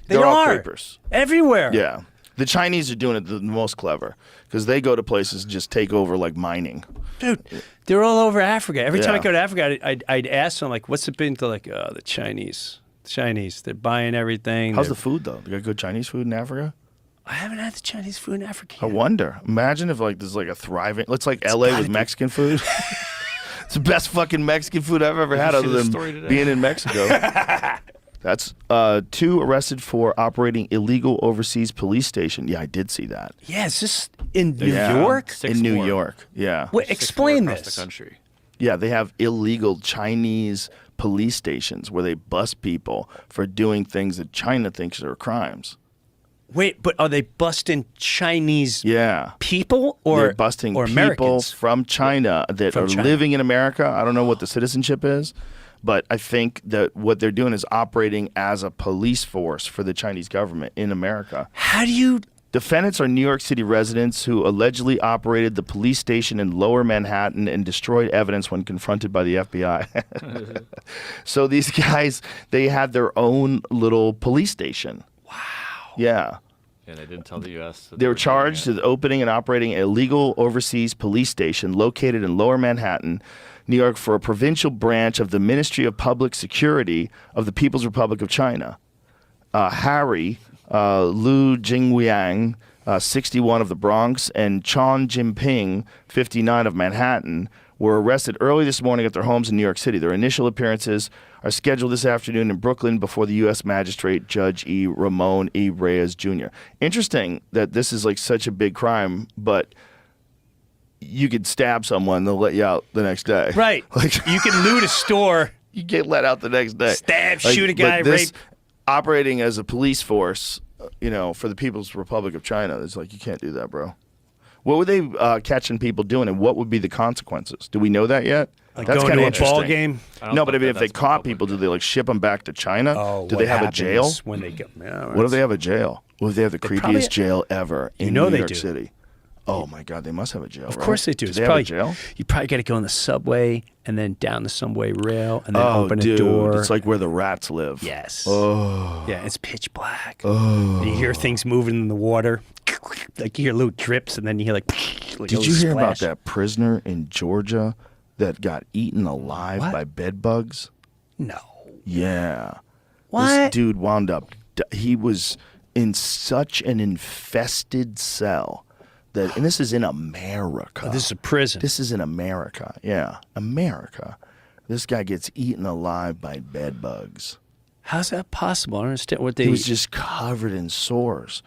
They're all are. creepers. Everywhere. Yeah. The Chinese are doing it the most clever because they go to places and just take over like mining. Dude, they're all over Africa. Every time I Yeah. go to Africa, I'd ask them, like, what's it been to, like, the Chinese. They're buying everything. How's the food, though? They got good Chinese food in Africa? I haven't had the Chinese food in Africa I yet. wonder. Imagine if like there's like a thriving. It's like LA with Mexican food. It's the best fucking Mexican food I've ever had, other than being in Mexico. That's 2 arrested for operating illegal overseas police station. Yeah, I did see that. Yeah, is this in New Yeah. York? In New York, yeah. Wait, explain across this. the country. Yeah, they have illegal Chinese police stations where they bust people for doing things that China thinks are crimes. Wait, but are they busting Chinese Yeah. people or They're busting or people Americans? from China that From are China. living in America. I don't know what the citizenship is, but I think that what they're doing is operating as a police force for the Chinese government in America. How do you... Defendants are New York City residents who allegedly operated the police station in Lower Manhattan and destroyed evidence when confronted by the FBI. So these guys, they had their own little police station. Wow. Yeah. Yeah, they didn't tell the U.S. that They were doing charged it. with opening and operating a legal overseas police station located in Lower Manhattan, New York, for a provincial branch of the Ministry of Public Security of the People's Republic of China. Harry Lu Jingwiang, 61 of the Bronx, and Chon Jinping, 59 of Manhattan, were arrested early this morning at their homes in New York City. Their initial appearances are scheduled this afternoon in Brooklyn before the U.S. Magistrate Judge Ramon E. Reyes Jr. Interesting that this is like such a big crime, but you could stab someone, they'll let you out the next day. Right. Like, You can loot a store, you get let out the next day. stab, Like, shoot a guy, but this, rape. operating as a police force, for the People's Republic of China, it's like, you can't do that, bro. What were they catching people doing, and what would be the consequences? Do we know that yet? Like That's going kinda to a interesting. ball game. I don't No, but I think mean, if they that's been caught public people, do yet. they like ship them back to China? Do what they have a happens jail? when they get? What if they have a jail? What if they have the creepiest probably- jail ever in know New they York do. City? Oh my God, they must have a jail. Of course they do. Do It's they probably, have a jail? You probably got to go in the subway and then down the subway rail and then Oh, open dude, a door. it's like where the rats live. Yes. Oh. Yeah, it's pitch black. Oh. You hear things moving in the water. Like you hear little drips, and then you hear like a Did little you hear about splash. that prisoner in Georgia that got eaten alive What? by bed bugs? No. Yeah. What? This dude wound up, he was in such an infested cell that, and this is in America. Oh, this is a prison. This is in America. Yeah, America. This guy gets eaten alive by bed bugs. How's that possible? I don't understand what they. He was just covered in sores.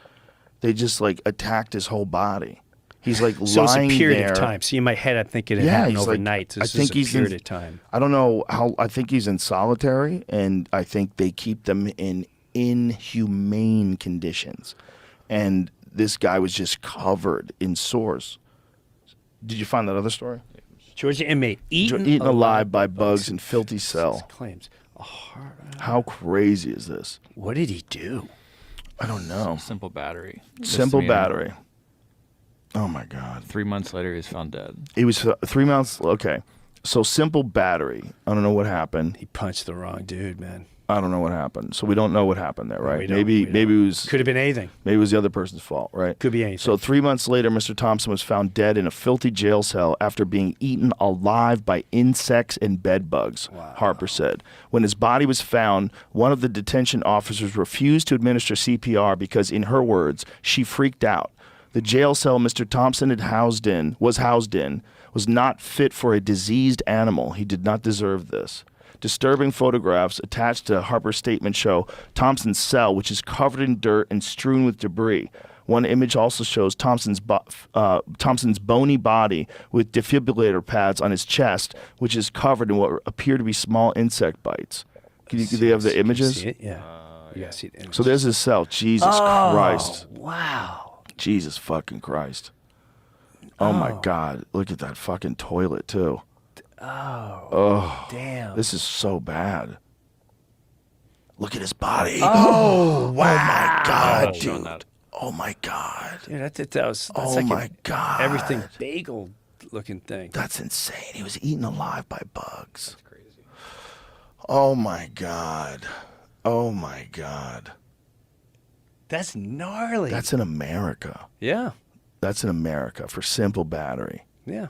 They just like attacked his whole body. He's like so it's a lying period there. of time. See, in my head, I'm thinking it Yeah, happened he's like- overnight. So I this think is he's a in- period of time. I don't know how. I think he's in solitary, and I think they keep them in inhumane conditions. And this guy was just covered in sores. Did you find that other story? Georgia inmate eaten alive by bugs in filthy cell. Claims. How crazy is this? What did he do? I don't know. Simple battery. Simple Misdemeanor. battery. Oh my God. 3 months later, he was found dead. He was 3 months. Okay. So simple battery. I don't know what happened. He punched the wrong dude, man. I don't know what happened. So we don't know what happened there, right? we don't. Maybe We don't. it was Could have been anything. maybe it was the other person's fault, right? Could be anything. So 3 months later, Mr. Thompson was found dead in a filthy jail cell after being eaten alive by insects and bed bugs, Harper said. When his body was found, one of the detention officers refused to administer CPR because, in her words, she freaked out. The jail cell Mr. Thompson was housed in was not fit for a diseased animal. He did not deserve this. Disturbing photographs attached to Harper's statement show Thompson's cell, which is covered in dirt and strewn with debris. One image also shows Thompson's bony body with defibrillator pads on his chest, which is covered in what appear to be small insect bites. Do they have the images? See it? Yeah. You gotta see the image. So there's his cell. Jesus Christ. Wow. Jesus fucking Christ. Oh my God. Look at that fucking toilet, too. Damn. This is so bad. Look at his body. Oh, wow. Oh my God, Showing dude. that. Oh my God. Dude, that's Oh like my God. everything bagel looking thing. That's insane. He was eaten alive by bugs. That's crazy. Oh my God. Oh my God. That's gnarly. That's in America. Yeah. That's in America for simple battery. Yeah.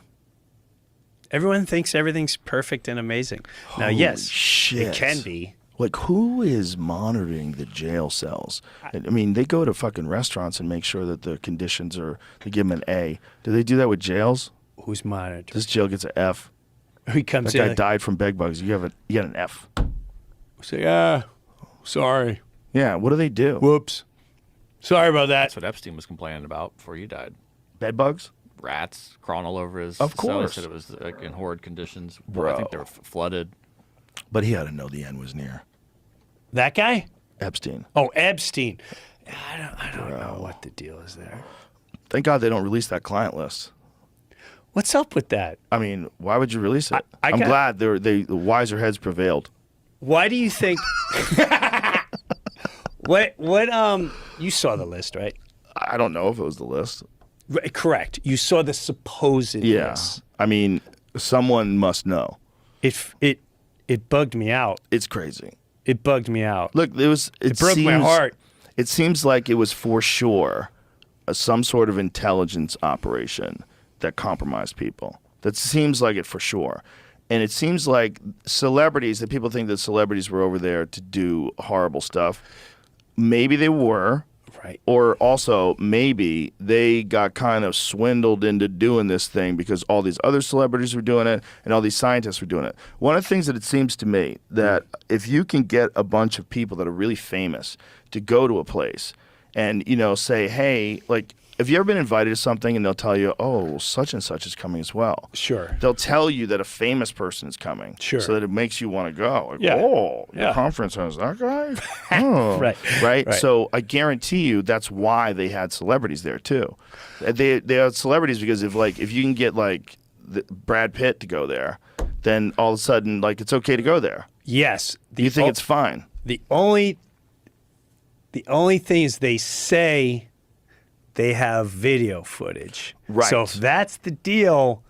Everyone thinks everything's perfect and amazing. Now, Holy yes, shit. it can be. Like, who is monitoring the jail cells? I mean, they go to fucking restaurants and make sure that the conditions are, they give them an A. Do they do that with jails? Who's monitoring? This jail gets an F. He comes That guy in. died from bed bugs. You get an F. Say, sorry. Yeah, what do they do? Whoops. Sorry about that. That's what Epstein was complaining about before he died. Bed bugs? Rats crawling all over his Of cell. He course. said it was like in horrid conditions. Bro. I think they were flooded. But he had to know the end was near. That guy? Epstein. Oh, Epstein. I don't know what the deal is there. Thank God they don't release that client list. What's up with that? I mean, why would you release it? I I'm got- glad the wiser heads prevailed. Why do you think? What? You saw the list, right? I don't know if it was the list. Correct. You saw the supposed Yeah. list. I mean, someone must know. It bugged me out. It's crazy. It bugged me out. Look, It broke my heart. It seems like it was for sure some sort of intelligence operation that compromised people. That seems like it for sure. And it seems like celebrities, that people think that celebrities were over there to do horrible stuff. Maybe they were. Right. Or also, maybe they got kind of swindled into doing this thing because all these other celebrities were doing it and all these scientists were doing it. One of the things that it seems to me that if you can get a bunch of people that are really famous to go to a place and, say, hey, like, have you ever been invited to something and they'll tell you, oh, such and such is coming as well? Sure. They'll tell you that a famous person is coming. Sure. So that it makes you want to go. Like, Yeah. oh, Yeah. the conference has that guy? Oh. Right? So I guarantee you that's why they had celebrities there too. They had celebrities because if you can get like Brad Pitt to go there, then all of a sudden like it's okay to go there. Yes. You think it's fine? The only thing is they say they have video footage. Right. So if that's the deal,